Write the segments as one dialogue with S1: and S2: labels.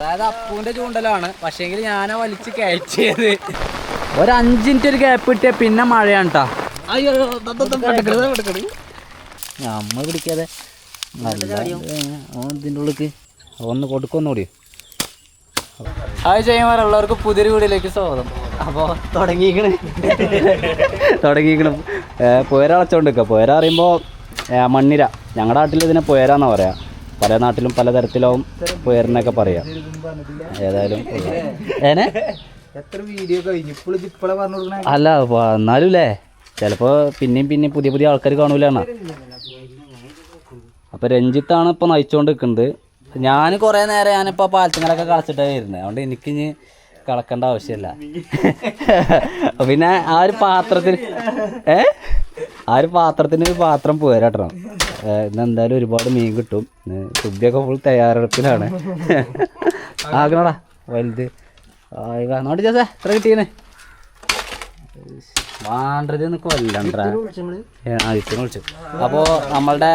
S1: അതായത് അപ്പൂന്റെ ചൂണ്ടലാണ്. പക്ഷേങ്കിൽ ഞാനാ വലിച്ച് കയറ്റിയത്. ഒരു 5 മിനിറ്റ് ഒരു ഗ്യാപ്പ് കിട്ടിയ പിന്നെ മഴയാണ് കേട്ടോ. നമ്മൾ പിടിക്കാതെ ഇതിൻ്റെ ഉള്ളിക്ക് ഒന്ന് കൊടുക്കൊന്നുകൂടി. ഹായ് ചെയ്യുമാർ ഉള്ളവർക്ക് പുതിയൊരു വീഡിയോയിലേക്ക് സ്വാഗതം. അപ്പോൾ തുടങ്ങിയിരിക്കണം പുയര അളച്ചോണ്ടിരിക്കുക. പുയര അറിയുമ്പോൾ മണ്ണിര, ഞങ്ങളുടെ നാട്ടിൽ ഇതിനെ പുയരാന്നാണ് പറയാം. പല നാട്ടിലും പലതരത്തിലാവും പുയറിനൊക്കെ പറയാം. ഏതായാലും അല്ല എന്നാലും അല്ലേ ചിലപ്പോൾ പിന്നെയും പുതിയ ആൾക്കാർ കാണൂലാണ്. അപ്പോൾ രഞ്ജിത്താണ് ഇപ്പോൾ നയിച്ചുകൊണ്ട് നിൽക്കുന്നത്. ഞാൻ കുറേ നേരം ഞാനിപ്പോൾ പാലത്തിങ്ങളൊക്കെ കളിച്ചിട്ടാണ് വരുന്നത്. അതുകൊണ്ട് എനിക്കിനി കളക്കേണ്ട ആവശ്യമില്ല. പിന്നെ ആ ഒരു പാത്രത്തിന് ഒരു പാത്രം പോരാട്ടണം. ഇന്ന് എന്തായാലും ഒരുപാട് മീൻ കിട്ടും. സുബിയൊക്കെ ഫുൾ തയ്യാറെടുപ്പിലാണ്. ആകണോടാ വലുത് നോട്ടി ചേച്ചാ എത്ര കിട്ടീന്ന് വാണ്ടത് എന്നൊക്കെ വല്ലണ്ടാ ഇത്തിരി വിളിച്ചു. അപ്പോൾ നമ്മളുടെ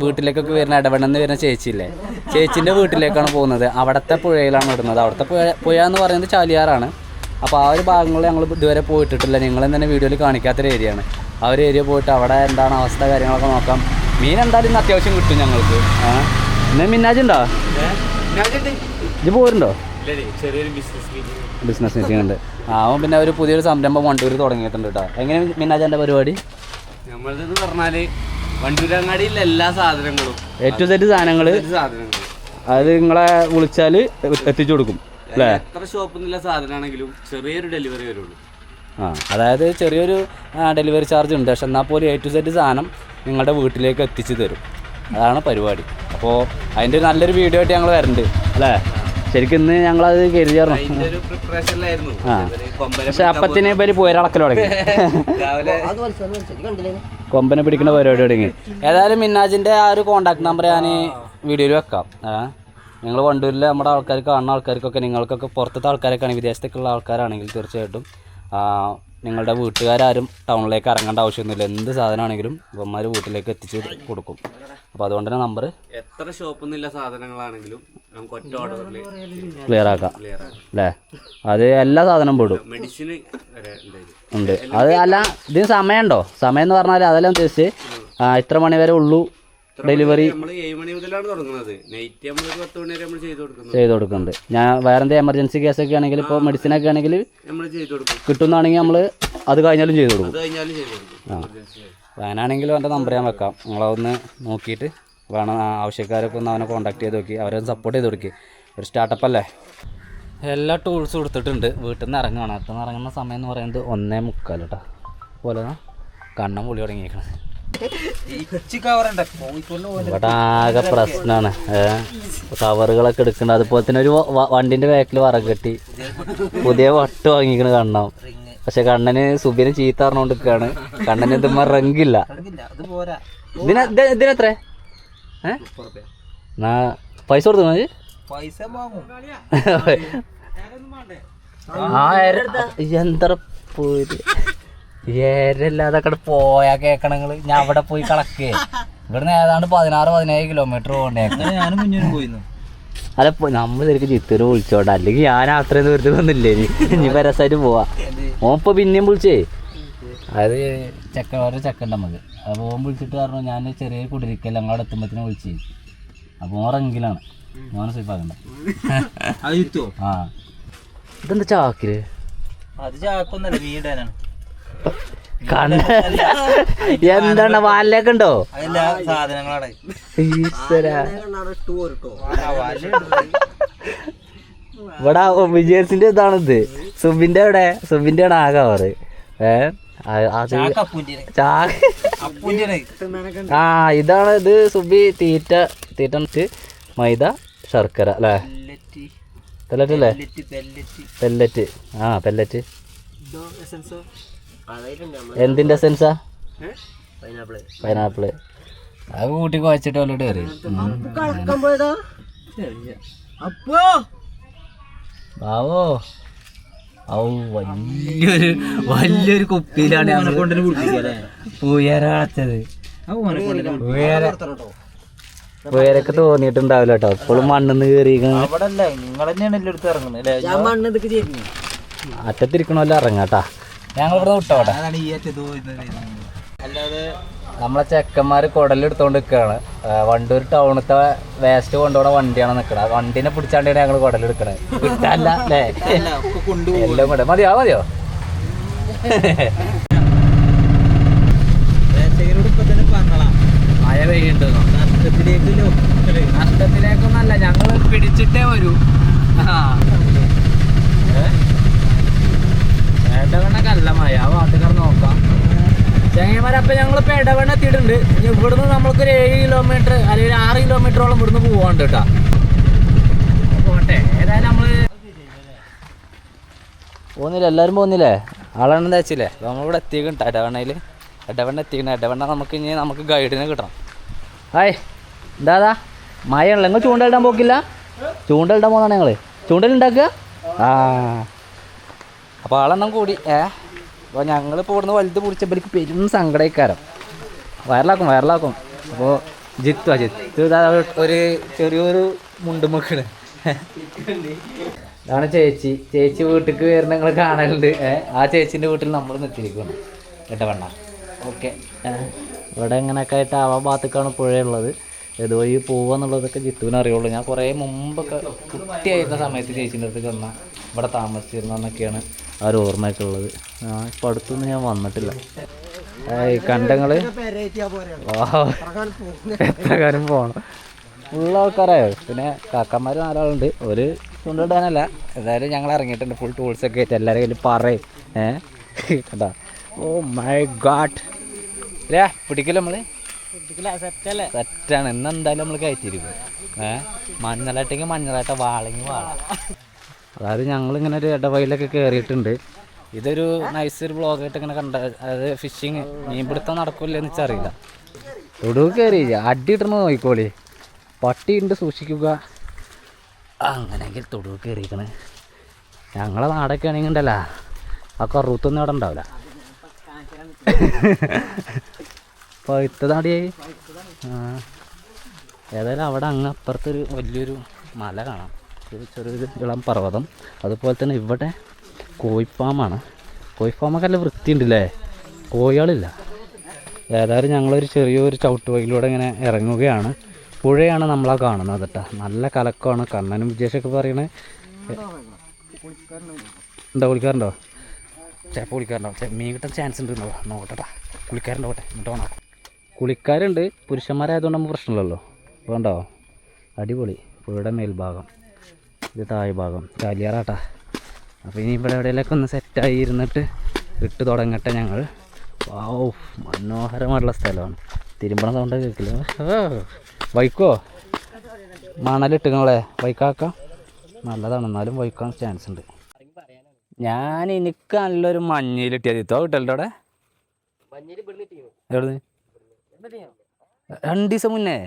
S1: വീട്ടിലേക്കൊക്കെ വരുന്ന ഇടവണ്ണെന്ന് വരുന്ന ചേച്ചിയില്ലേ, ചേച്ചിൻ്റെ വീട്ടിലേക്കാണ് പോകുന്നത്. അവിടുത്തെ പുഴയിലാണ് ഇടുന്നത്. അവിടുത്തെ പുഴ എന്ന് പറയുന്നത് ചാലിയാറാണ്. അപ്പോൾ ആ ഒരു ഭാഗങ്ങളിൽ ഞങ്ങൾ ഇതുവരെ പോയിട്ടിട്ടില്ല. നിങ്ങളും തന്നെ വീഡിയോയിൽ കാണിക്കാത്തൊരു ഏരിയയാണ്. ആ ഒരു ഏരിയ പോയിട്ട് അവിടെ എന്താണ് അവസ്ഥ കാര്യങ്ങളൊക്കെ നോക്കാം. മീൻ എന്തായാലും ഇന്ന് അത്യാവശ്യം കിട്ടും ഞങ്ങൾക്ക്. ഇന്ന് മിന്നാജുണ്ടോ? ഇത് പോരുണ്ടോ? ബിസിനസ് മീറ്റിംഗ് ഉണ്ട്. അവൻ പിന്നെ ഒരു പുതിയൊരു സംരംഭം വണ്ടൂർ തുടങ്ങിയിട്ടുണ്ട് കേട്ടോ. എങ്ങനെ മിന്നാജൻ്റെ പരിപാടി?
S2: നമ്മളതെന്ന് പറഞ്ഞാൽ വണ്ടൂരങ്ങാടിയിലെ എല്ലാ സാധനങ്ങളും
S1: A to Z സാധനങ്ങൾ അത് നിങ്ങളെ വിളിച്ചാൽ എത്തിച്ചു കൊടുക്കും അല്ലേ?
S2: എത്ര ഷോപ്പിൽ സാധനമാണെങ്കിലും ചെറിയൊരു ഡെലിവറി വരുള്ളൂ.
S1: അതായത് ചെറിയൊരു ഡെലിവറി ചാർജ് ഉണ്ട്. പക്ഷെ എന്നാൽ പോലും A to Z സാധനം നിങ്ങളുടെ വീട്ടിലേക്ക് എത്തിച്ചു തരും. അതാണ് പരിപാടി. അപ്പോൾ അതിൻ്റെ ഒരു നല്ലൊരു വീഡിയോ ആയിട്ട് ഞങ്ങൾ വരുന്നുണ്ട് അല്ലേ? ശരിക്കും ഇന്ന് ഞങ്ങളത് കരുതിയായിരുന്നു. പക്ഷെ അപ്പത്തിന് ഇവര് പോയളക്കൽ തുടങ്ങി, കൊമ്പനെ പിടിക്കുന്ന പരിപാടി തുടങ്ങി. ഏതായാലും മിന്നാജിൻ്റെ ആ ഒരു കോൺടാക്ട് നമ്പർ ഞാൻ വീഡിയോയിൽ വെക്കാം. നിങ്ങൾ വണ്ടൂരിലെ നമ്മുടെ ആൾക്കാർ കാണുന്ന ആൾക്കാർക്കൊക്കെ, നിങ്ങൾക്കൊക്കെ പുറത്തത്തെ ആൾക്കാരൊക്കെയാണ്, വിദേശത്തേക്കുള്ള ആൾക്കാരാണെങ്കിൽ തീർച്ചയായിട്ടും നിങ്ങളുടെ വീട്ടുകാരും ടൗണിലേക്ക് ഇറങ്ങേണ്ട ആവശ്യമൊന്നുമില്ല. എന്ത് സാധനമാണെങ്കിലും ഇവന്മാർ വീട്ടിലേക്ക് എത്തിച്ച് കൊടുക്കും. അപ്പോൾ അതുകൊണ്ട് തന്നെ നമ്പർ
S2: എത്ര ഷോപ്പൊന്നുമില്ല സാധനങ്ങളാണെങ്കിലും നമുക്ക് ഒറ്റ ഓർഡറിൽ
S1: ക്ലിയർ ആക്കാം അല്ലേ? അത് എല്ലാ സാധനവും പെടും.
S2: മെഡിസിൻ
S1: ഉണ്ട്. അത് അല്ല, ഇതിന് സമയമുണ്ടോ? സമയം എന്ന് പറഞ്ഞാൽ അതെല്ലാം ഉദ്ദേശിച്ച് ഇത്ര മണി വരെ ഉള്ളൂ ഡെലിവറി.
S2: നമ്മൾ 7 മണി മുതലാണ് തുടങ്ങുന്നത്. നൈറ്റ് നമ്മൾ 10 മണി വരെ നമ്മൾ
S1: ചെയ്ത് കൊടുക്കുന്നുണ്ട്. ഞാൻ വേറെ എന്തെങ്കിലും എമർജൻസി കേസൊക്കെ ആണെങ്കിൽ, ഇപ്പോൾ മെഡിസിനൊക്കെ ആണെങ്കിൽ
S2: നമ്മൾ ചെയ്ത് കൊടുക്കും.
S1: കിട്ടുന്നതാണെങ്കിൽ നമ്മൾ അത് കഴിഞ്ഞാലും ചെയ്ത് കൊടുക്കും. വേനാണെങ്കിലും എൻ്റെ നമ്പർ ഞാൻ വെക്കാം. നിങ്ങളതൊന്ന് നോക്കിയിട്ട് വേണം. ആവശ്യക്കാരൊക്കെ ഒന്ന് അവനെ കോൺടാക്ട് ചെയ്ത് നോക്കി, അവരെ സപ്പോർട്ട് ചെയ്ത് കൊടുക്കുക. ഒരു സ്റ്റാർട്ടപ്പ് അല്ലേ? എല്ലാ ടൂൾസും കൊടുത്തിട്ടുണ്ട്. വീട്ടിൽ നിന്ന് ഇറങ്ങുകയാണ്. അടുത്ത് നിന്ന് ഇറങ്ങുന്ന സമയം എന്ന് പറയുന്നത് 1:45 കേട്ടോ. പോലെ കണ്ണം പൊളി തുടങ്ങിയേക്കണം. ഇവിടെ ആകെ പ്രശ്നമാണ്. കവറുകളൊക്കെ എടുക്കുന്നുണ്ട്. അതുപോലെ തന്നെ ഒരു വണ്ടിൻ്റെ ബാക്കിൽ വറക് കെട്ടി പുതിയ വട്ട് വാങ്ങിക്കണ് കണ്ണാം. പക്ഷെ കണ്ണന് സുബിന് ചീത്ത പറഞ്ഞുകൊണ്ടിരിക്കുകയാണ്. കണ്ണന് ഇതുമ്മ റങ്കില്ല. ഇതിനെത്ര പൈസ കൊടുത്തു മതി? എന്താ പോയത് ഏരല്ലാതെ അക്കടെ പോയാ കേക്കണങ്ങൾ. ഞാൻ അവിടെ പോയി കളക്കേ. ഇവിടുന്ന് ഏതാണ്ട് 16-17 കിലോമീറ്റർ പോകണ്ടേ. ഞാനും മുന്നേ പോയിരുന്നു. അല്ല, നമ്മൾ ശരിക്കും ചിത്തൂര് വിളിച്ചോട്ടെ, അല്ലെങ്കിൽ ഞാൻ അത്രയും ദൂരത്തിൽ വന്നില്ലേ. ഇനി രസമായിട്ട് പോവാ. ഓപ്പൊ പിന്നെയും വിളിച്ചേ. അത് ഓരോ ചെക്കണ്ട നമുക്ക്. അപ്പോൾ ഓൻ വിളിച്ചിട്ട് പറഞ്ഞു ഞാൻ ചെറിയ കുടിരിക്കല്ല അങ്ങോട്ട് എത്തുമ്പോഴത്തേനും വിളിച്ച്. അപ്പോൾ ഓൻ റെങ്കിലാണ്. മോനെ സ്വീപ്പാക്കണ്ട. ഇതെന്താ ചാക്കില്?
S3: അത് ചാക്കൊന്നല്ല, വീടാനാണ്.
S1: എന്താണ് വാലിലൊക്കെ ഉണ്ടോ?
S3: സാധനങ്ങളാണ്.
S1: ഇവിടെ വിജയസിന്റെ ഇതാണിത്. സുബിന്റെ എവിടെ? സുബിന്റെ ആണ് ആകെ അവറ്. ഇതാണ് ഇത്. സുബി തീറ്റ മൈദ ശർക്കര അല്ലേ? പെല്ലറ്റ് അല്ലേ? പെല്ലറ്റ്. പെല്ലറ്റ് എന്തിന്റെ എസൻസാ? പൈനാപ്പിള്. അത് കൂട്ടി കുഴച്ചിട്ട് വല്ലോട്ട് കയറി. ബാവോ വലിയൊരു കുപ്പിയിലാണ് ഉയരച്ചത്. പേരൊക്കെ തോന്നിയിട്ടുണ്ടാവില്ല കേട്ടോ. ഇപ്പോഴും മണ്ണിന്ന് കയറിയിരിക്കണം.
S3: അവിടെ അല്ല നിങ്ങൾ തന്നെയാണ് എല്ലാം എടുത്ത് ഇറങ്ങുന്നത്
S1: അറ്റത്തിരിക്കണമല്ലോ ഇറങ്ങാട്ടാ. ഞങ്ങൾ ഇവിടെ വിട്ടോട്ടെ.
S3: അതാണ് ഈ അറ്റത്ത് അല്ലാതെ
S1: നമ്മളെ ചെക്കന്മാർ കുടലെടുത്തോണ്ട് നിൽക്കുകയാണ്. വണ്ടൂർ ടൗണത്തെ വേസ്റ്റ് കൊണ്ടുപോണ വണ്ടിയാണ് നിൽക്കണത്. വണ്ടിനെ പിടിച്ചാണ്ടാണ് ഞങ്ങൾ കുടലെടുക്കണത്. കിട്ടാല്ല അല്ലേ? എല്ലാം കൂടെ മതിയോ മതിയോ? മഴ പെയ്യുണ്ടോ? നഷ്ടത്തിലേക്കൊന്നല്ല, ഞങ്ങൾ പിടിച്ചിട്ടേ വരൂ. ഇടവണ്ണക്കല്ല മഴ. ആ ഭാഗത്തേക്കാർ നോക്കാം ചങ്ങന്മാരെ. അപ്പം ഞങ്ങളിപ്പോൾ ഇടവണ്ണ എത്തിയിട്ടുണ്ട്. ഇനി ഇവിടുന്ന് നമ്മൾക്കൊരു 7 കിലോമീറ്റർ അല്ലെങ്കിൽ 6 കിലോമീറ്ററോളം ഇവിടുന്ന് പോകാണ്ട് കേട്ടോ. പോട്ടെ, ഏതായാലും നമ്മൾ പോകുന്നില്ല, എല്ലാവരും പോകുന്നില്ലേ? ആളെണ്ണം തയ്ച്ചില്ലേ? നമ്മളിവിടെ എത്തിക്കണം കേട്ടോ. ഇടവണ്ണ എത്തിക്കണം. ഇടവണ്ണ നമുക്ക് ഗൈഡിനെ കിട്ടണം. ഹായ്, എന്താ മഴയാണല്ലോ. നിങ്ങൾ ചൂണ്ടലിടാൻ പോക്കില്ല? ചൂണ്ടലിടാൻ പോകുന്നതാണ് ഞങ്ങൾ. ചൂണ്ടലുണ്ടാക്കുക. ആ, അപ്പോൾ ആളെണ്ണം കൂടി. അപ്പോൾ ഞങ്ങളിപ്പോൾ ഇവിടുന്ന് വലുത് പിടിച്ചപ്പോൾ എനിക്ക് പെരും സങ്കടക്കാരം. വയറിലാക്കും. അപ്പോൾ ജിത്തു ഒരു ചെറിയൊരു മുണ്ടുമൊക്കെയാണ്. അതാണ് ചേച്ചി വീട്ടിലേക്ക് വരുന്ന നിങ്ങൾ കാണലുണ്ട്. ആ ചേച്ചീൻ്റെ വീട്ടിൽ നമ്മൾ നിർത്തിയിരിക്കണം ഇടവണ്ണ. ഓക്കെ, ഇവിടെ ഇങ്ങനെയൊക്കെ ആയിട്ട് ആ ഭാഗത്തേക്കാണ് പുഴയുള്ളത്. ഇതുവഴി പോവാന്നുള്ളതൊക്കെ ജിത്തുവിന് അറിയുള്ളൂ. ഞാൻ കുറേ മുമ്പൊക്കെ കുട്ടിയായിരുന്ന സമയത്ത് ചേച്ചീൻ്റെ അടുത്ത് വന്നാൽ ഇവിടെ താമസിച്ചിരുന്നൊക്കെയാണ് ആ ഒരു ഓർമ്മയൊക്കെ ഉള്ളത്. ഇപ്പം അടുത്തൊന്നും ഞാൻ വന്നിട്ടില്ല. കണ്ടങ്ങൾ എത്ര കാര്യം പോകണം. ഫുൾ ആൾക്കാരായോ. പിന്നെ കാക്കന്മാർ 4 ആളുണ്ട്. ഒരു ചൂണ്ടിടാനല്ല, എന്തായാലും ഞങ്ങൾ ഇറങ്ങിയിട്ടുണ്ട്. ഫുൾ ടൂൾസൊക്കെ ആയിട്ട് എല്ലാവരും കയ്യിൽ പറയും. കേട്ടാ. ഓ മൈ ഗാഡ്, അല്ലേ? പിടിക്കല്ലോ നമ്മൾ. സെറ്റാണ്. ഇന്നെന്തായാലും നമ്മൾ കയറ്റിയിരിക്കും. മഞ്ഞളായിട്ടെങ്കിൽ മഞ്ഞളായിട്ട, വാളെങ്കിൽ വാള. അതായത് ഞങ്ങളിങ്ങനെ ഒരു ഇടവയിലൊക്കെ കയറിയിട്ടുണ്ട്. ഇതൊരു നൈസൊരു ബ്ലോഗായിട്ട് ഇങ്ങനെ കണ്ട. അതായത് ഫിഷിങ്, മീൻപിടുത്തം നടക്കില്ലെന്ന് വെച്ചറിയില്ല. തൊടുവ് കയറി അടിയിട്ടിരുന്ന് നോക്കിക്കോളി. പട്ടിയുണ്ട്, സൂക്ഷിക്കുക. അങ്ങനെയെങ്കിൽ തൊടുവ് കയറിയിരിക്കണേ. ഞങ്ങളെ നാടൊക്കെ ആണെങ്കിൽ ഉണ്ടല്ലോ, ആ കറുത്തൊന്നും അവിടെ ഉണ്ടാവില്ല. പഴുത്തതാടിയായി. ഏതായാലും അവിടെ അങ്ങ് അപ്പുറത്തൊരു വലിയൊരു മല കാണാം, ചെറിയൊരു ഇളം പർവ്വതം. അതുപോലെ തന്നെ ഇവിടെ കോഴിഫാമാണ്. കോഴിഫാമൊക്കെ നല്ല വൃത്തിയുണ്ടല്ലേ, കോഴികളില്ല. ഏതായാലും ഞങ്ങളൊരു ചെറിയൊരു ചവിട്ടുവഴിയിലൂടെ ഇങ്ങനെ ഇറങ്ങുകയാണ്. പുഴയാണ് നമ്മളാ കാണുന്നത് കേട്ടോ. നല്ല കലക്കമാണ്. കണ്ണനും വിജേഷൊക്കെ പറയണേ. കുളിക്കാറുണ്ടോ? ചിലപ്പോൾ കുളിക്കാറുണ്ടോ? മീൻ കിട്ടാൻ ചാൻസ് ഉണ്ടെന്നോ നോക്കട്ടെ. കുളിക്കാറുണ്ടോട്ടെ, എന്നിട്ട് വേണം. കുളിക്കാരുണ്ട്, പുരുഷന്മാരായതുകൊണ്ട് നമുക്ക് പ്രശ്നമില്ലല്ലോ. വേണ്ടോ? അടിപൊളി. പുഴയുടെ മേൽഭാഗം, ഇത് താഴ് ഭാഗം, കാലിയാറാട്ടാ. അപ്പോൾ ഇനി ഇവിടെ എവിടെയെങ്കിലൊക്കെ ഒന്ന് സെറ്റായി ഇരുന്നിട്ട് ഇട്ട് തുടങ്ങട്ടെ ഞങ്ങൾ. വാവ്, മനോഹരമായിട്ടുള്ള സ്ഥലമാണ്. തിരുമ്പണ സൗണ്ട് കേൾക്കില്ല. വൈക്കോ മണലിട്ടുകളെ വൈക്കാക്കാം, നല്ലതാണ്. എന്നാലും വൈക്കാൻ ചാൻസ് ഉണ്ട്. എനിക്ക് നല്ലൊരു മഞ്ഞയിൽ കിട്ടിയത് ഇത്തോ കിട്ടല്ലോ. അവിടെ എവിടെ 2 ദിവസം മുന്നേ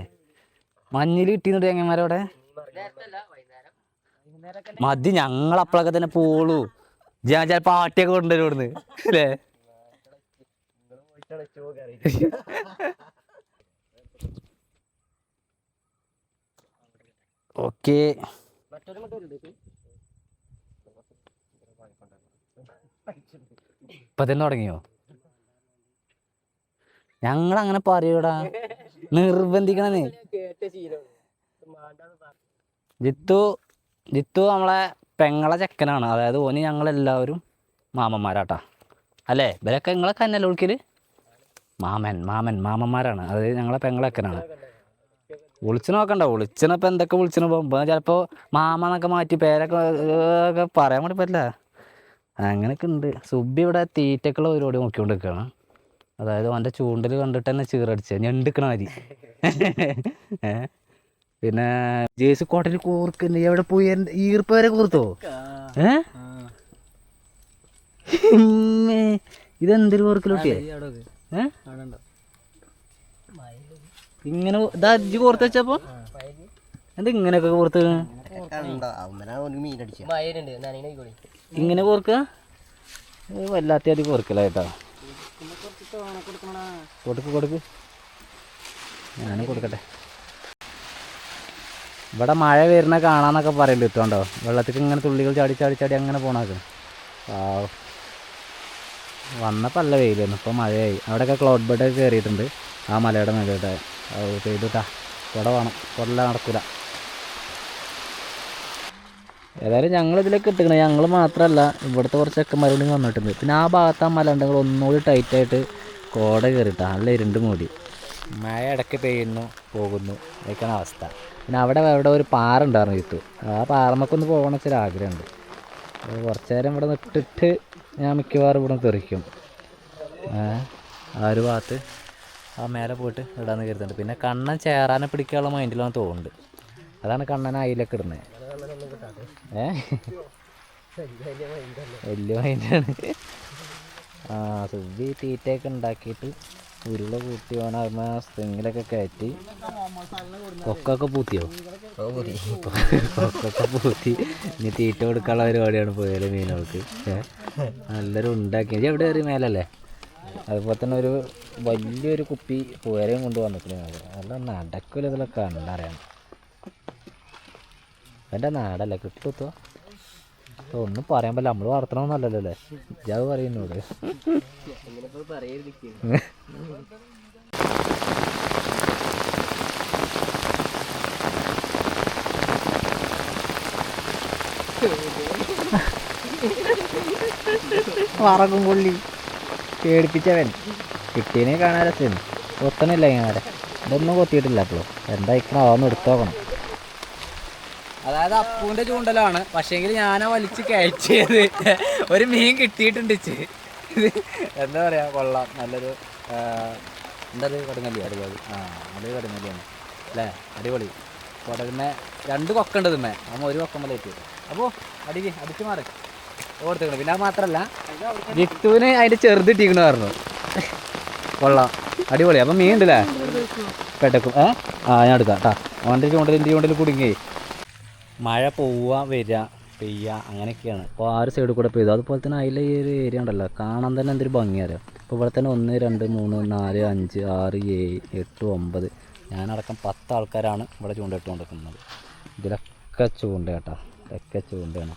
S1: മഞ്ഞയിൽ കിട്ടിയെന്നിട്ട് ചങ്ങന്മാരവിടെ മതി. ഞങ്ങളപ്പോഴൊക്കെ തന്നെ പോളൂ. ഞാൻ ചിലപ്പോൾ ആട്ടിയൊക്കെ കൊണ്ടുവരും ഇവിടുന്ന് അല്ലേ. ഓക്കെ, ഇപ്പൊ തന്നെ തുടങ്ങിയോ? ഞങ്ങളങ്ങനെ പറയൂടാ, നിർബന്ധിക്കണേ. ജിത്തു നമ്മളെ പെങ്ങളെ ചെക്കനാണ്. അതായത് ഓന് ഞങ്ങളെല്ലാവരും മാമന്മാരാട്ടാ. അല്ലേ? ഇവരൊക്കെ നിങ്ങളൊക്കെ തന്നെയല്ലേ വിളിക്കല്? മാമന്മാരാണ്. അതായത് ഞങ്ങളെ പെങ്ങളെ ചെക്കനാണ്. വിളിച്ചു നോക്കണ്ട, വിളിച്ചപ്പോൾ എന്തൊക്കെ വിളിച്ചു പോകുമ്പോൾ ചിലപ്പോൾ മാമ എന്നൊക്കെ മാറ്റി പേരൊക്കെ പറയാൻ വേണ്ടി പറ്റില്ല. അങ്ങനെയൊക്കെ ഉണ്ട്. സുബി ഇവിടെ തീറ്റക്കുള്ള പരിപാടി നോക്കിക്കൊണ്ട് നിൽക്കുകയാണ്. അതായത് അവൻ്റെ ചൂണ്ടൽ കണ്ടിട്ട് തന്നെ ചീറടിച്ച ഞെണ്ടിക്കണ മാതിരി. പിന്നെ ജേസി കോട്ടയിൽ കോർക്കുന്നുണ്ട്. എവിടെ പോയി ഈർപ്പ വരെ കോർത്തോ? ഇതെന്തൊരു കോർക്കിലോട്ടിയേ? ഇങ്ങനെ ഇതാ അജ്ജ് കോർത്ത് വെച്ചപ്പോ എന്താ ഇങ്ങനെയൊക്കെ കോർത്ത്? ഇങ്ങനെ കോർക്കുക വല്ലാത്ത അതി കോർക്കലായിട്ടാ. കൊടുക്ക് ഞാനും കൊടുക്കട്ടെ. ഇവിടെ മഴ വരുന്ന കാണാന്നൊക്കെ പറയുന്നുണ്ട് ഇട്ടുണ്ടോ, വെള്ളത്തിൽ ഇങ്ങനെ തുള്ളികൾ ചാടി ചാടി ചാടി അങ്ങനെ പോണാക്കും. വന്നപ്പോൾ നല്ല വെയിലായിരുന്നു, ഇപ്പോൾ മഴയായി. അവിടെയൊക്കെ ക്ലൗഡ് ബെഡൊക്കെ കയറിയിട്ടുണ്ട് ആ മലയുടെ മേലോട്ട്. പെയ്തുട്ടാ, ഇവിടെ വേണം, ഇവിടെ നടക്കൂല. ഏതായാലും ഞങ്ങളിതിലേക്ക് ഇട്ടിക്കണേ. ഞങ്ങൾ മാത്രമല്ല, ഇവിടുത്തെ കുറച്ച് ചെക്കന്മാരോടും വന്നിട്ടുണ്ട്. പിന്നെ ആ ഭാഗത്ത് ആ മല ഉണ്ടെങ്കിൽ ഒന്നുകൂടി ടൈറ്റായിട്ട് കോട കയറിയിട്ടാണ്, നല്ല ഇരുണ്ട് മൂടി. മഴ ഇടയ്ക്ക് പെയ്യുന്നു പോകുന്നു, അതൊക്കെയാണ് അവസ്ഥ. പിന്നെ അവിടെ ഒരു പാറ ഉണ്ടായിരുന്നു ചുറ്റും. ആ പാറമ്മക്കൊന്ന് പോകണമെന്ന് വെച്ചാൽ ആഗ്രഹമുണ്ട്. കുറച്ച് നേരം ഇവിടെ നിട്ടിട്ട് ഞാൻ മിക്കവാറും ഇവിടെ തെറിക്കും. ആ ഒരു ഭാഗത്ത് ആ മേലെ പോയിട്ട് ഇടാന്ന് കരുതുന്നുണ്ട്. പിന്നെ കണ്ണൻ ചേറാനെ പിടിക്കാനുള്ള മൈൻഡിലാണ് തോന്നുന്നുണ്ട്. അതാണ് കണ്ണൻ അതിലൊക്കെ ഇടുന്നത്. വലിയ മൈൻഡാണ്. സുബി തീറ്റയൊക്കെ ഉണ്ടാക്കിയിട്ട് ഉരുള കൂട്ടി ഓനാകുമ്പോ സ്പ്രിങ്ങിലൊക്കെ കയറ്റി കൊക്കൊക്കെ പൂത്തിയോ? കൊക്കൊക്കെ പൂത്തി ഇനി തീറ്റ കൊടുക്കാനുള്ള പരിപാടിയാണ് പോയാലും മീനുകൾക്ക്. നല്ലൊരു ഉണ്ടാക്കി എവിടെ കയറി മേലല്ലേ. അതുപോലെ തന്നെ ഒരു വലിയൊരു കുപ്പി പുകരയും കൊണ്ട് വന്നിട്ടുണ്ട്. നല്ല നടക്കില്ല ഇതിലൊക്കെ കണ്ടറിയാം. എൻ്റെ നാടല്ലേ കിട്ടുത്തോ ഒന്നും പറയാൻ പറ്റില്ല. നമ്മൾ വളർത്തണമെന്നല്ലല്ലോ അല്ലേ, ഞാൻ പറയുന്നോട്. വറക്കും കൊള്ളി പേടിപ്പിച്ചവൻ. കിട്ടീനെ കാണാൻ രസം. കൊത്തണില്ല ഇങ്ങനെ, ഇതൊന്നും കൊത്തിയിട്ടില്ല. അപ്പോൾ എന്തായിക്കണം അതൊന്നും എടുത്തു നോക്കണം. അതായത് അപ്പൂൻ്റെ ചൂണ്ടലാണ്, പക്ഷേങ്കിൽ ഞാനാ വലിച്ച് കയറ്റിയത്. ഒരു മീൻ കിട്ടിയിട്ടുണ്ട്. എന്താ പറയുക, കൊള്ളാം. നല്ലൊരു എന്താ കടുങ്ങല്ലി, അടിപൊളി. നല്ലൊരു കടുങ്ങല്ലിയാണ് അല്ലേ, അടിപൊളി. കുടലിന്മേ 2 കൊക്കുണ്ട് ഇതിന്മേ, നമ്മൾ ഒരു കൊക്കം പോലെ എത്തിയത്. അപ്പോൾ അടിച്ച് മാറി ഓർത്തിക്കണം. പിന്നെ അത് മാത്രമല്ല വിത്തുവിന് അതിൻ്റെ ചെറുതിട്ടിക്കണ പറഞ്ഞു. കൊള്ളാം, അടിപൊളി. അപ്പം മീൻ ഉണ്ടല്ലേ പെട്ടക്കും. ഞാൻ എടുക്കാം കേട്ടാ. അവൻ്റെ ചൂണ്ടൽ കുടുങ്ങി. മഴ പോവുക വരിക പെയ്യുക അങ്ങനെയൊക്കെയാണ്. അപ്പോൾ ആ ഒരു സൈഡിൽ കൂടെ പെയ്തു. അതുപോലെ തന്നെ അതിലെ ഈ ഒരു ഏരിയ ഉണ്ടല്ലോ, കാണാൻ തന്നെ എന്തൊരു ഭംഗിയറിയാം. ഇപ്പോൾ ഇവിടെ തന്നെ 1 2 3 4 5 6 7 8 9 ഞാനടക്കം 10 ആൾക്കാരാണ് ഇവിടെ ചൂണ്ടയിട്ട് കൊണ്ടിരിക്കുന്നത്. ഇതിലൊക്കെ ചൂണ്ട കേട്ടോ, ഇതൊക്കെ ചൂണ്ടയാണ്.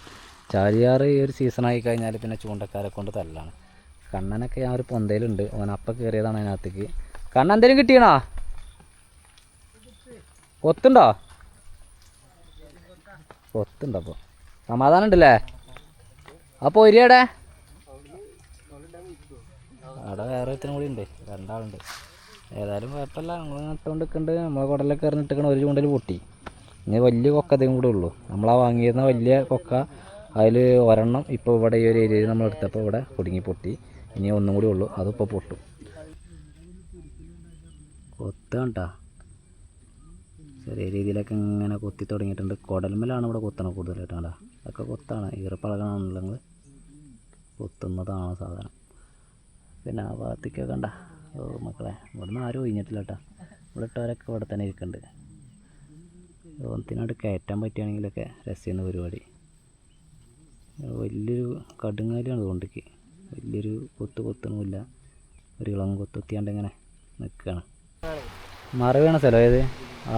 S1: ചാലിയാറ് ഈ ഒരു സീസണായി കഴിഞ്ഞാൽ പിന്നെ ചൂണ്ടക്കാരെ കൊണ്ട് തല്ലാണ്. കണ്ണനൊക്കെ ഞാൻ ഒരു പൊന്തയിലുണ്ട്, ഓൻ അപ്പം കയറിയതാണ് അതിനകത്തേക്ക്. കണ്ണൻ എന്തെങ്കിലും കിട്ടിയണോ? കൊത്തുണ്ടോ? കൊത്തുണ്ടപ്പോൾ സമാധാനം ഉണ്ടല്ലേ. അപ്പോൾ ഒരിയടെ അവിടെ വേറെ ഒരുത്തനും കൂടി ഉണ്ട്, 2 ആളുണ്ട്. ഏതായാലും കുഴപ്പമില്ല. നമ്മൾ നട്ടുകൊണ്ട് നിൽക്കുന്നുണ്ട്. നമ്മളെ കുടലൊക്കെ എറിഞ്ഞിട്ടിക്കണ ഒരു ചൂണ്ടൽ പൊട്ടി. ഇനി വലിയ കൊക്ക അധികം കൂടെ ഉള്ളൂ. നമ്മളാ വാങ്ങിയിരുന്ന വലിയ കൊക്ക അതിൽ ഒരെണ്ണം ഇപ്പോൾ ഇവിടെ ഈ ഒരു ഏരിയയിൽ നമ്മൾ എടുത്തപ്പോൾ ഇവിടെ കുടുങ്ങി പൊട്ടി. ഇനി ഒന്നും കൂടി ഉള്ളൂ, അതിപ്പോൾ പൊട്ടും. കൊത്താണ്ടാ ചെറിയ രീതിയിലൊക്കെ ഇങ്ങനെ കൊത്തി തുടങ്ങിയിട്ടുണ്ട്. കുടൽമേലാണ് ഇവിടെ കൊത്തണം കൂടുതലായിട്ടാണ്. അതൊക്കെ കൊത്താണ്, ഈറപ്പളകണമെന്നുണ്ടെങ്കിൽ കൊത്തുന്നതാണ് സാധനം. പിന്നെ ആ ഭാഗത്തേക്കൊക്കെ കണ്ട മക്കളെ, ഇവിടെ നിന്ന് ആരും ഒഴിഞ്ഞിട്ടില്ല കേട്ടോ. ഇവിടെ ഇട്ടവരൊക്കെ ഇവിടെ തന്നെ ഇരിക്കുന്നുണ്ട്. ഓണത്തിനോട് കയറ്റാൻ പറ്റുകയാണെങ്കിലൊക്കെ രസമായിരുന്നു പരിപാടി. വലിയൊരു കടുങ്ങാലിയാണ് കൊണ്ടിക്ക്. വലിയൊരു കൊത്തുന്നില്ല, ഒരു ഇളം കൊത്തുത്തിയാണ്ട് ഇങ്ങനെ നിൽക്കുകയാണ്. മറവീണ സ്ഥലം ഏത്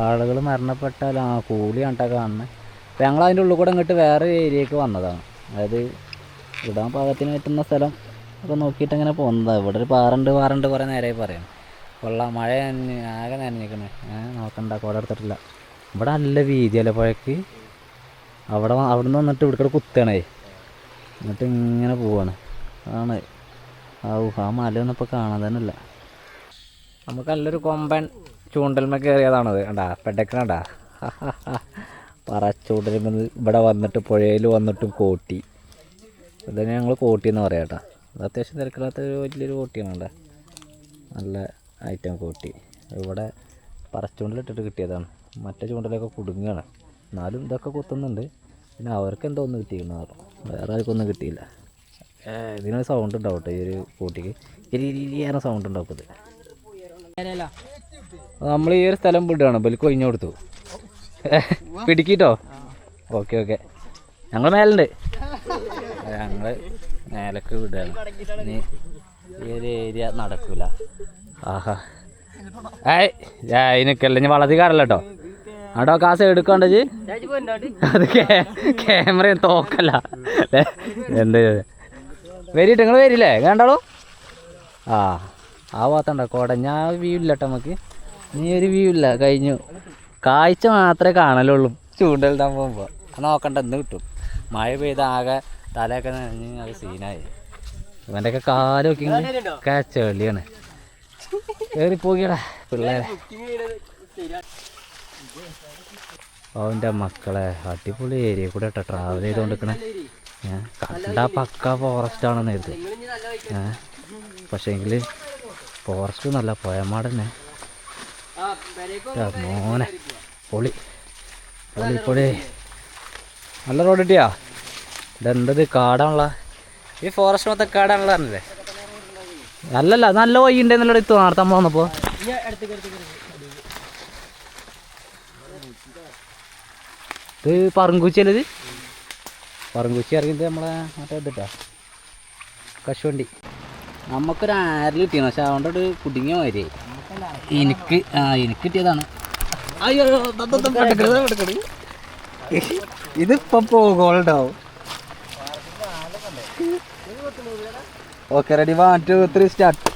S1: ആളുകൾ മരണപ്പെട്ടാൽ കൂലിയാണ്ടാ കാണുന്നത്. അപ്പോൾ ഞങ്ങൾ അതിൻ്റെ ഉള്ളിൽ കൂടെ ഇങ്ങോട്ട് വേറെ ഏരിയക്ക് വന്നതാണ്. അതായത് ഇടാൻ പാകത്തിന് പറ്റുന്ന സ്ഥലം ഒക്കെ നോക്കിയിട്ട് ഇങ്ങനെ പോകുന്നതാണ്. ഇവിടെ ഒരു പാറുണ്ട് കുറേ നേരമായി പറയാം. കൊള്ളാം, മഴ ആകെ നനഞ്ഞിരിക്കണേ. നോക്കണ്ട, കുട എടുത്തിട്ടില്ല. ഇവിടെ നല്ല വീതിയല്ലേ പുഴയ്ക്ക്. അവിടെ നിന്ന് വന്നിട്ട് ഇവിടെ കുത്തണേ, എന്നിട്ട് ഇങ്ങനെ പോവാണ്. ആണ് ആ മലയൊന്നും ഇപ്പോൾ കാണാൻ തന്നെ ഇല്ല. നമുക്ക് നല്ലൊരു കൊമ്പൻ ചൂണ്ടൽമ കയറിയതാണത്. കണ്ടാ പെട്ടക്കണണ്ടാ പറച്ചൂണ്ടൽ ഇവിടെ വന്നിട്ട് പുഴയിൽ വന്നിട്ടും കോട്ടി. ഇതന്നെ ഞങ്ങൾ കോട്ടി എന്ന് പറയാം കേട്ടോ. അത് അത്യാവശ്യം തിരക്കില്ലാത്ത വലിയൊരു കോട്ടിയാണ് കേട്ടോ, നല്ല ഐറ്റം കോട്ടി. ഇവിടെ പറച്ചൂണ്ടലിട്ടിട്ട് കിട്ടിയതാണ്. മറ്റേ ചൂണ്ടലൊക്കെ കുടുങ്ങുകയാണ്. എന്നാലും ഇതൊക്കെ കുത്തുന്നുണ്ട്. പിന്നെ അവർക്ക് എന്തോ ഒന്നും കിട്ടിയിരുന്നു, വേറെ ആർക്കൊന്നും കിട്ടിയില്ല. ഇതിനൊരു സൗണ്ട് ഉണ്ടാവും കേട്ടോ, ഈ ഒരു കോട്ടിക്ക് രീതിയാണ് സൗണ്ട് ഉണ്ടാവും. ഇത് നമ്മൾ ഈ ഒരു സ്ഥലം വിടുകയാണ്, ബലിക്ക് ഒഴിഞ്ഞു കൊടുത്തു. പിടിക്കിട്ടോ. ഓക്കെ ഞങ്ങൾ മേലുണ്ട്, ഞങ്ങൾ മേലക്ക് വിടുകയാണ്. ഇനി ഈ ഒരു ഏരിയ നടക്കൂല. അതിനൊക്കെയല്ല, ഞാൻ വളർത്തി കാറല്ല കേട്ടോ. ആടോ കാശ് എടുക്കണ്ട അത് ക്യാമറ തോക്കല്ല എന്ത് വരിട്ട് നിങ്ങൾ വരില്ലേ വേണ്ടാളൂ ആ ഭാഗത്തുണ്ടോ കുടഞ്ഞ വ്യൂ ഇല്ല കേട്ടോ നമുക്ക് ഇനി ഒരു വ്യൂ ഇല്ല കഴിഞ്ഞു കാഴ്ച മാത്രമേ കാണലുള്ളൂ ചൂണ്ടലിടാൻ പോകുമ്പോൾ നോക്കണ്ട എന്ന് കിട്ടും മഴ പെയ്ത ആകെ തലയൊക്കെ നനഞ്ഞ് അത് സീനായി ഇവൻ്റെയൊക്കെ കാല് നോക്കി ചെളിയാണ് കയറി പോകിയടാ പിള്ളേരെ അവൻ്റെ മക്കളെ അടിപൊളി ഏരിയ കൂടെ കേട്ടോ ട്രാവൽ ചെയ്തുകൊണ്ടിരിക്കണേ കണ്ട പക്ക ഫോറസ്റ്റ് ആണെന്ന് കരുതി പക്ഷേങ്കിൽ ഫോറസ്റ്റ് നല്ല പോയമാട് തന്നെ മോനെ പൊളി പൊളി പൊളി നല്ല റോഡ് കിട്ടിയാ ഇതെന്തത് കാടാണല്ലോ ഈ ഫോറസ്റ്റ് മൊത്തം കാടാണല്ലോ പറഞ്ഞില്ലേ അല്ലല്ല നല്ല വഴി ഉണ്ടെന്നുള്ള എടുത്തു നടത്താൻ വന്നപ്പോൾ ഇത് പറങ്കൂച്ചിയല്ലേ ഇത് പറങ്കൂച്ചി ഇറങ്ങിയത് നമ്മളെ മറ്റേ ഇതിട്ടാ കശുവണ്ടി നമുക്കൊരു ആരിൽ കിട്ടിയാണ് പക്ഷെ അതുകൊണ്ടൊരു കുടുങ്ങിയ മാതിരി എനിക്ക് എനിക്ക് കിട്ടിയതാണ് അയ്യോ ഇതിപ്പോ പോകുണ്ടാവും ഓക്കെ റെഡി 1 2 3 സ്റ്റാർട്ട്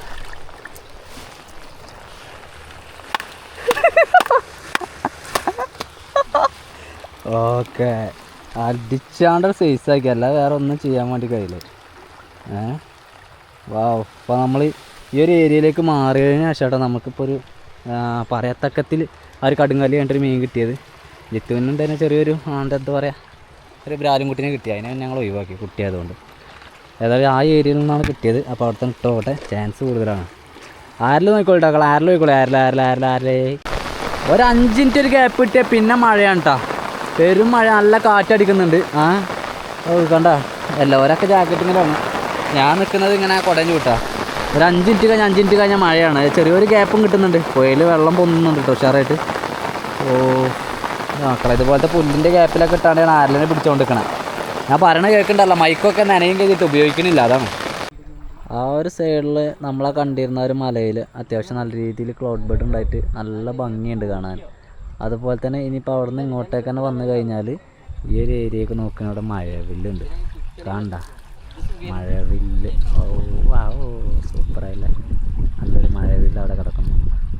S1: ഓക്കെ അടിച്ചാണ്ട് സൈസാക്കി അല്ല വേറെ ഒന്നും ചെയ്യാൻ വേണ്ടി കഴിയില്ല വാവ് അപ്പോൾ നമ്മൾ ഈ ഒരു ഏരിയയിലേക്ക് മാറിയതിന് ശേഷം നമുക്കിപ്പോൾ ഒരു പറയത്തക്കത്തിൽ ആ ഒരു കടുങ്ങല്ലി കണ്ടൊരു മീൻ കിട്ടിയത് ജിത്തുവിനുണ്ട് തന്നെ ചെറിയൊരു എന്താ പറയുക ഒരു ബ്രാലും കുട്ടീനെ കിട്ടി അതിനെ ഞങ്ങൾ ഒഴിവാക്കി കുട്ടിയായതുകൊണ്ട് ഏതായാലും ആ ഏരിയയിൽ നിന്നാണ് കിട്ടിയത് അപ്പോൾ അവിടെ തന്നെ ഇട്ടോട്ടെ ചാൻസ് കൂടുതലാണ് ആരിൽ നോക്കിക്കോട്ടെ ആരിൽ നോക്കിക്കോളെ ആരിലേ ഒരു 5 മിനിറ്റ് ഒരു ഗ്യാപ്പ് കിട്ടിയാൽ പിന്നെ മഴയാണ് കേട്ടോ പെരും മഴ നല്ല കാറ്റടിക്കുന്നുണ്ട് കണ്ട എല്ലാവരൊക്കെ ജാക്കറ്റ് ഇങ്ങനെ വന്നു ഞാൻ നിൽക്കുന്നത് ഇങ്ങനെ കുടഞ്ഞു വിട്ടാ ഒരു 5 മിനിറ്റ് കഴിഞ്ഞാൽ മഴയാണ് ചെറിയൊരു ഗ്യാപ്പും കിട്ടുന്നുണ്ട് പുഴയിൽ വെള്ളം പൊന്നുന്നുണ്ട് കേട്ടോ ഉഷാറായിട്ട് മക്കളെ ഇതുപോലത്തെ പുല്ലിൻ്റെ ഗ്യാപ്പിലൊക്കെ ഇട്ടാണ് ആരലിനെ പിടിച്ചുകൊണ്ടിരിക്കണം ഞാൻ പറയണ കേൾക്കണ്ടല്ലോ മൈക്കൊക്കെ നനയും ചെയ്തിട്ട് ഉപയോഗിക്കണില്ല അതാണ് ആ ഒരു സൈഡിൽ നമ്മളെ കണ്ടിരുന്ന ഒരു മലയിൽ അത്യാവശ്യം നല്ല രീതിയിൽ ക്ലൗഡ് ബെഡ് ഉണ്ടായിട്ട് നല്ല ഭംഗിയുണ്ട് കാണാൻ അതുപോലെ തന്നെ ഇനിയിപ്പോൾ അവിടെ നിന്ന് ഇങ്ങോട്ടേക്ക് തന്നെ വന്നു കഴിഞ്ഞാൽ ഈ ഒരു ഏരിയയൊക്കെ നോക്കുന്ന അവിടെ മഴവില്ലുണ്ട് കണ്ട മഴവില്ല് ഓ സൂപ്പറായില്ലേ നല്ലൊരു മഴവില്ല് അവിടെ കിടക്കുന്നു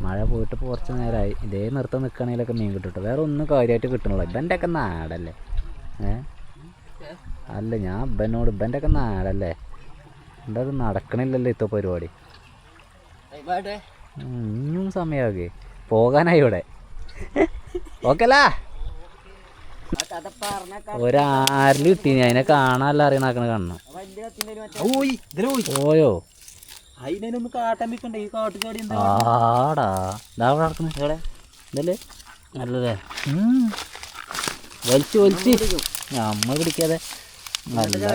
S1: മഴ പോയിട്ട് ഇപ്പോൾ കുറച്ച് നേരമായി ഇതേ നിർത്തം നിൽക്കുകയാണെങ്കിലൊക്കെ മീൻ കിട്ടും വേറെ ഒന്നും കാര്യമായിട്ട് കിട്ടണല്ലോ ഇവൻ്റെയൊക്കെ നാടല്ലേ അല്ല ഞാൻ ഇവൻ്റെയൊക്കെ നാടല്ലേ എന്താ അത് നടക്കണില്ലല്ലോ ഇത്ര പരിപാടി ഇനിയും സമയമാകെ പോകാനായി ഇവിടെ ഓക്കെല്ലാ ഒരാരിൽ കിട്ടി അതിനെ കാണാനല്ല അറിയണാക്കണ കാണണം പോയോ ആടാ ഇതാ അവിടെ നടക്കുന്നത് ഇവിടെ ഇതല്ലേ നല്ലതേ വലിച്ച് നമ്മൾ പിടിക്കാതെ നല്ല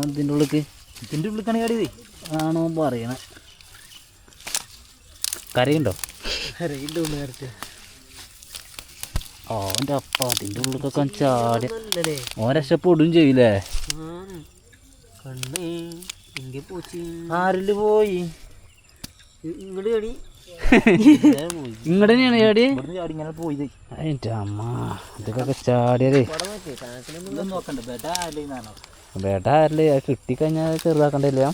S1: ഇതിൻ്റെ ഉള്ളിലേക്കാണ് കയറിയത് ആണോ പറയണേ കരയുണ്ടോ ഓൻ്റെ അപ്പ അതിൻ്റെ ഉള്ളിലൊക്കെ ചാടി ഓൻ രക്ഷപ്പെടും ചെയ്യില്ലേ ആരില് പോയി ഇങ്ങോട്ട് തന്നെയാണ് ചാടി ഇങ്ങനെ പോയത് അതിൻ്റെ അമ്മ ഇതൊക്കെ ചാടിയതേ ബേട്ട ആരില്ലേ കിട്ടിക്കഴിഞ്ഞാൽ ചെറുതാക്കണ്ടില്ല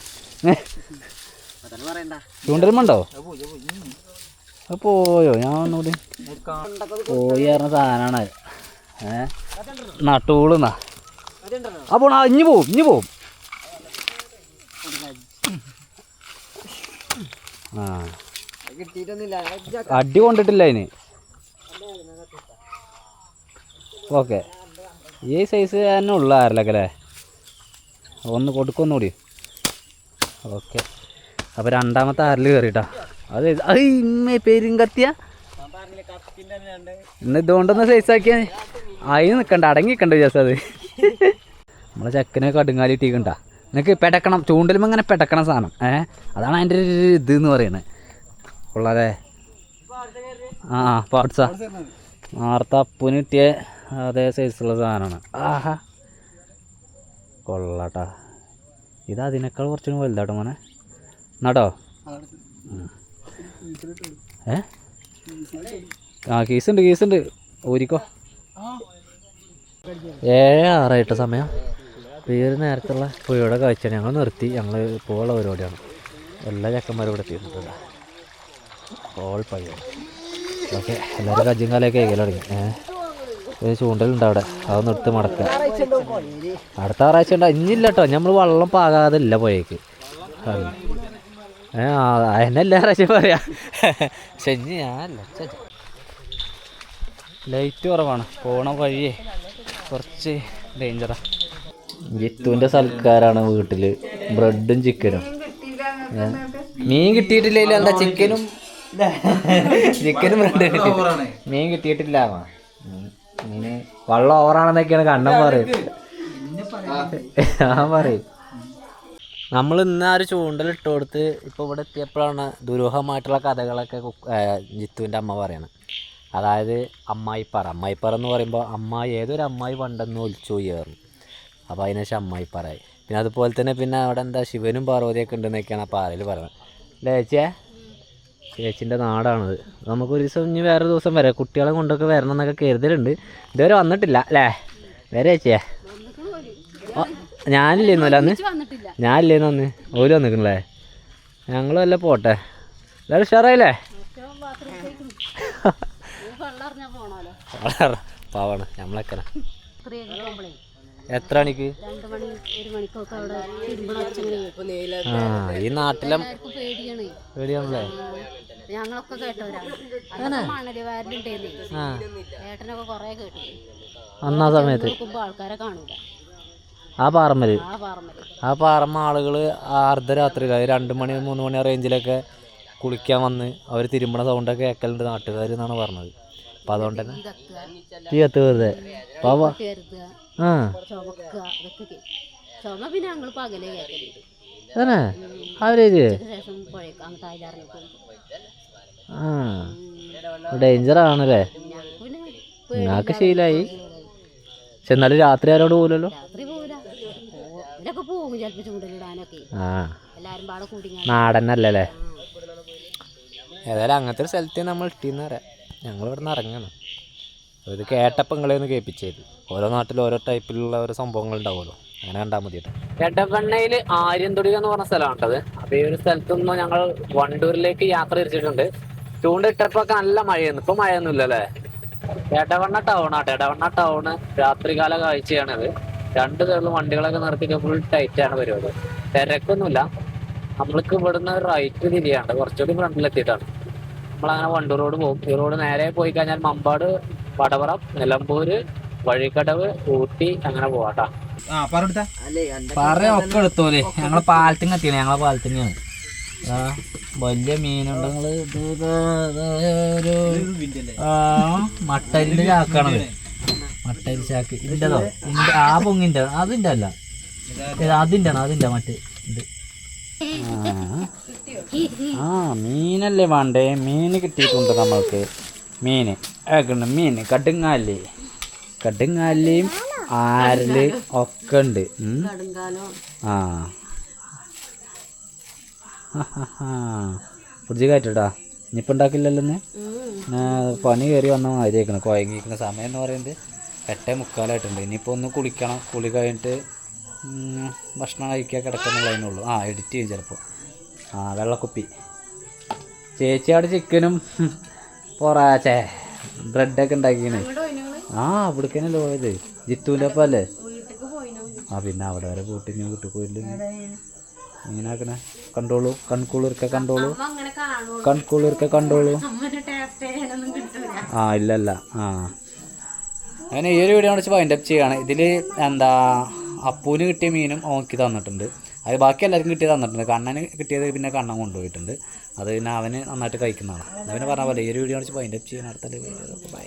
S1: ചൂണ്ടലുമുണ്ടോ അത് പോയോ ഞാൻ ഒന്നുകൂടി പോയി പറഞ്ഞ സാധനമാണ് നട്ടൂളുന്നാ അപ്പോൾ ഇഞ്ഞു പോവും ആ അടി കൊണ്ടിട്ടില്ല അതിന് ഓക്കെ ഈ സൈസ് തന്നെ ഉള്ള ആരിലൊക്കെ അല്ലേ ഒന്ന് കൊടുക്കൊന്നുകൂടി ഓക്കെ അപ്പോൾ രണ്ടാമത്തെ ആരിൽ കയറിയിട്ടാ അത് ഇമ്മ പെരുങ്കത്തിയ ഇന്ന് ഇതുകൊണ്ടൊന്ന് സൈസാക്കിയാ അതിന് നിൽക്കണ്ട അടങ്ങി നിൽക്കണ്ട വിചാരിച്ച അത് നമ്മളെ ചെക്കനെ കടുങ്ങാലി ഇട്ടിക്കണ്ട നിനക്ക് പെടക്കണം ചൂണ്ടലും അങ്ങനെ പെടക്കണം സാധനം അതാണ് അതിൻ്റെ ഒരു ഇത് എന്ന് പറയുന്നത് ഉള്ളതേ പാട്സാ നേരത്തെ അപ്പൂന് കിട്ടിയ അതേ സൈസുള്ള സാധനമാണ് ആഹാ കൊള്ളാട്ടാ ഇത് അതിനേക്കാൾ കുറച്ചും വലുതാട്ടോ മോനെ നടോ കീസുണ്ട് ഊരിക്കോ. 7:06 സമയം. ഈ ഒരു നേരത്തുള്ള പുഴയുടെ കാഴ്ച ഞങ്ങൾ നിർത്തി. ഞങ്ങൾ പോകാനുള്ള പരിപാടിയാണ്. എല്ലാ ചക്കന്മാരും ഇവിടെ എത്തിയിട്ടുണ്ട്. ഓൾ പയ്യ ഓക്കെ. എല്ലാവരും കജ്ജും കാലൊക്കെ കേൾക്കൽ തുടങ്ങി. ഒരു ചൂണ്ടലുണ്ട് അവിടെ, അതൊന്ന് എടുത്ത് മടക്കുക. അടുത്ത ഞായറാഴ്ച ഉണ്ടാ. ഇന്നില്ല കേട്ടോ, നമ്മൾ വെള്ളം പാകാതെ ഇല്ല പോയേക്ക്. എന്നെ എല്ലാ പ്രാവശ്യം പറയാം. പക്ഷെ ഇനി ഞാനല്ല. ലൈറ്റ് കുറവാണ്, പോണ വഴിയേ കുറച്ച് ഡേഞ്ചറാ. ജിത്തുവിൻ്റെ സൽക്കാരാണ് വീട്ടിൽ. ബ്രെഡും ചിക്കനും. മീൻ കിട്ടിയിട്ടില്ല. എന്താ ചിക്കനും ബ്രെഡ് കിട്ടി. മീൻ കിട്ടിയിട്ടില്ല. മീന് വെള്ളം ഓവറാണെന്നൊക്കെയാണ് കണ്ണൻ പറയും. ഞാൻ പറയും. നമ്മൾ ഇന്ന് ആ ഒരു ചൂണ്ടലിട്ട് കൊടുത്ത് ഇപ്പോൾ ഇവിടെ എത്തിയപ്പോഴാണ് ദുരൂഹമായിട്ടുള്ള കഥകളൊക്കെ ജിത്തുവിൻ്റെ അമ്മ പറയണത്. അതായത് അമ്മായിപ്പാറ എന്ന് പറയുമ്പോൾ ഏതൊരു അമ്മായി പണ്ടെന്ന് ഒലിച്ചു പോയിരുന്നു. അപ്പോൾ അതിനുശേഷം അമ്മായിപ്പാറായി. പിന്നെ അതുപോലെ തന്നെ പിന്നെ അവിടെ എന്താ ശിവനും പാർവതിയൊക്കെ ഉണ്ടെന്നൊക്കെയാണ് ആ പാറയിൽ പറയുന്നത്. അല്ലേ ചേച്ചിൻ്റെ നാടാണത്. നമുക്കൊരു ദിവസം ഇനി വേറെ ദിവസം വരാം. കുട്ടികളെ കൊണ്ടൊക്കെ വരണം എന്നൊക്കെ കരുതലുണ്ട്. ഇതുവരെ വന്നിട്ടില്ല അല്ലേ? വേറെ ചേച്ചിയെ ഞാനില്ലേന്നല്ല അന്ന്. ഞാനില്ലേന്ന് അന്ന്. ഓല് വന്നിക്കണല്ലേ? ഞങ്ങളും അല്ല പോട്ടെ. എല്ലാവരും ഉഷാറായില്ലേ? പാവാണ് നമ്മളൊക്കെ. എത്ര മണിക്ക്? ഈ നാട്ടിലെ പേടിയാണല്ലേ?
S4: ഞങ്ങളൊക്കെ കേട്ടവരാണ്. ഏട്ടനൊക്കെ കൊറേ കേട്ടു.
S1: അന്നാ സമയത്ത്
S4: ആൾക്കാരെ കാണൂല.
S1: ആ പാറമ്മല് ആളുകൾ അർദ്ധരാത്രി 2 മണി 3 മണി റേഞ്ചിലൊക്കെ കുളിക്കാൻ വന്ന് അവർ തിരുമ്പണ സൗണ്ടൊക്കെ കേൾക്കലുണ്ട് നാട്ടുകാർ എന്നാണ് പറഞ്ഞത്. അപ്പം അതുകൊണ്ട് തന്നെ തീ കത്ത് വെറുതെ തന്നെ അവരേക്ക് ഡേഞ്ചറാണല്ലേ? ഞങ്ങൾക്ക് ശീലായി. പക്ഷെ എന്നാലും രാത്രി ആരോട് പോലല്ലോ. നാടനല്ലേ? ഏതായാലും അങ്ങനത്തെ ഒരു സ്ഥലത്ത് നമ്മൾ ഇട്ടിന്ന് പറയാം. ഞങ്ങൾ ഇവിടെ നിന്ന് ഇറങ്ങണം. ഇത് കേട്ടപ്പം നിങ്ങളെയൊന്ന് കേൾപ്പിച്ചത്. ഓരോ നാട്ടിലും ഓരോ ടൈപ്പിലുള്ള ഓരോ സംഭവങ്ങൾ ഉണ്ടാവുമല്ലോ, അങ്ങനെ കണ്ടാൽ മതി. എടവണ്ണയിൽ ആര്യന്തൊടി എന്ന് പറഞ്ഞ സ്ഥലമാണത്. അപ്പോൾ ഈ ഒരു സ്ഥലത്തുനിന്ന് ഞങ്ങൾ വണ്ടൂരിലേക്ക് യാത്ര തിരിച്ചിട്ടുണ്ട്. ചൂണ്ടിട്ടപ്പോഴൊക്കെ നല്ല മഴയായിരുന്നു. ഇപ്പം മഴയൊന്നുമില്ല അല്ലേ? എടവണ്ണ ടൗണ് രാത്രികാല കാഴ്ചയാണിത്. 2 സൈഡിലും വണ്ടികളൊക്കെ നിർത്തിയിട്ട് ഫുൾ ടൈറ്റാണ് പരിപാടി. തിരക്കൊന്നുമില്ല. നമ്മൾക്ക് ഇവിടുന്ന് റൈറ്റ് തിരിയാണ്ട് കുറച്ചുകൂടി ഫ്രണ്ടിലെത്തിയിട്ടാണ്. നമ്മളങ്ങനെ വണ്ടൂർ റോഡ് പോകും. ഈ റോഡ് നേരെ പോയി കഴിഞ്ഞാൽ മമ്പാട്, വടവറം, നിലമ്പൂര്, വഴിക്കടവ്, ഊട്ടി അങ്ങനെ പോവാട്ടാ. ഒക്കെ എടുത്തോലേ. ഞങ്ങളെ പാലത്തിങ് എത്തിയാണ്. ഞങ്ങളെ പാലത്തിങ്ങാണ്. വലിയ മീനുണ്ട്. ഒരു മട്ടരിന്റെ ചാക്കാണത്. മട്ടരി ചാക്ക് ഇതിൻ്റെതോ? ആ പൊങ്ങിൻ്റെ അതിൻ്റെ അല്ല, അതിൻ്റെ മറ്റേ ഇത്. മീനല്ലേ വേണ്ടേ? മീൻ കിട്ടിയിട്ടുണ്ട് നമ്മൾക്ക്. മീൻ കടുങ്ങാലിയും ആരല് ഒക്കെ ഉണ്ട്. ഫ്രിഡ്ജ് കയറ്റട്ടാ. ഇനിയിപ്പോൾ ഉണ്ടാക്കില്ലല്ലോ. പനി കയറി വന്ന മാതിരിയേക്കണം. കുഴങ്ങിയിരിക്കുന്ന സമയം എന്ന് പറയുന്നത് 8:45 ഇനിയിപ്പോൾ ഒന്ന് കുളിക്കണം. കുളി കഴിഞ്ഞിട്ട് ഭക്ഷണം കഴിക്കാൻ കിടക്കുന്നുള്ളതിനുള്ളൂ. എഡിറ്റ് ചെയ്യും ചിലപ്പോൾ. വെള്ളക്കുപ്പി. ചേച്ചിയോട് ചിക്കനും പൊറാച്ചേ ബ്രെഡൊക്കെ ഉണ്ടാക്കിയാണ്. ഇവിടേക്കനല്ലേ പോയത്? ജിത്തുവിൻ്റെ ഒപ്പം അല്ലേ? പിന്നെ അവിടെ വരെ കൂട്ടി വീട്ടിൽ പോയില്ല. ഇങ്ങനെ ആക്കണേ. കണ്ടോളൂ, കൺകുളിർക്ക കണ്ടോളൂ. ഇല്ലല്ല. അങ്ങനെ ഈ ഒരു വീഡിയോ വെച്ച് വൈൻഡ് അപ്പ് ചെയ്യുകയാണ്. ഇതിൽ അപ്പൂന് കിട്ടിയ മീനും ഓക്കി തന്നിട്ടുണ്ട്. അത് ബാക്കി എല്ലാവർക്കും കിട്ടിയത് തന്നിട്ടുണ്ട്. കണ്ണന് കിട്ടിയത് പിന്നെ കണ്ണൻ കൊണ്ടുപോയിട്ടുണ്ട്. അത് പിന്നെ അവന് നന്നായിട്ട് കഴിക്കുന്നതാണ്. അവന് പറഞ്ഞ പോലെ ഈ ഒരു വീഡിയോ വെച്ച് വൈൻഡ് അപ്പ് ചെയ്യണം. അടുത്ത വീഡിയോ ബൈ.